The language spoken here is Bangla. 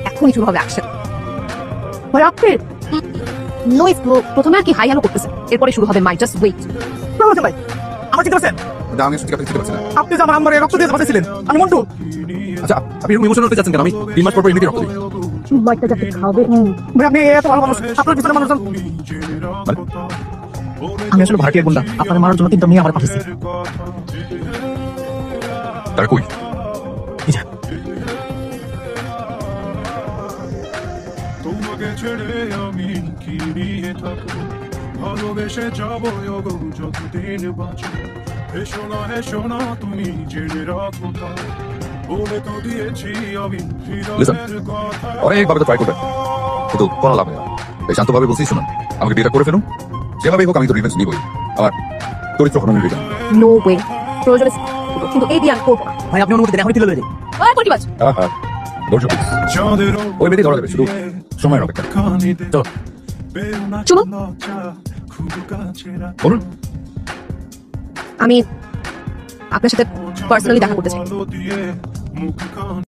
এখনই শুরু হবে অ্যাকশন। প্রথমে আর কি হাই হ্যালো করতেছে, এরপরে শুরু হবে মাই জাস্ট ওয়েট। ভাই আমার চিনতে পারছেন? আমি সত্যি কথা চিনতে পারছি না। আপনি যে আমার আম্মারে রক্ত দিয়ে বাঁচাইছিলেন, আমি মন্টু। আচ্ছা, আপনি এরকম ইমোশনাল হতে যাচ্ছেন কেন? আমি 3 মাস পর পর এমনিতে রক্ত দিই। বাইকটা যাতে খাবে। ভাই আপনি এত ভালো মানুষ, আপনার পিছনে মানুষজন। আমি আসলে ভাড়াটিয়া গুন্ডা, আপনার মারার জন্য 3টা মেয়ে আমার পাঠিয়েছে। তারা কই? এই যে তোমাকে ছেড়ে আমি কি নিয়ে থাকবো, ভালোবেসে যাবো যতদিন বাঁচব। হেসো না তুমি জেনে রাখো, বলে তো দিয়েছি আমি হৃদয়ের কথা। অনেকভাবে তো ট্রাই করবে, কিন্তু কোনো লাভ নেই। এই শান্তভাবে বলছিস না, আমাকে বিয়েটা করে ফেলুন, যেভাবেই হোক আমি তো রিভেঞ্জ নিবই। আমার চরিত্র কোনো মিলবে না। নো ওয়ে, প্রয়োজনে কিন্তু এই দিয়ে আমি করবো না। ভাই আপনি অনুমতি দেন, এখন তুলে যাই। ওই পরিবাজ আহা, ধৈর্য প্লিজ। ওই মেয়েটি ধরা যাবে, শুধু সময়ের অপেক্ষা। চলো। চলো। বলুন। আমি আপনার সাথে পার্সোনালি দেখা করতে চাই।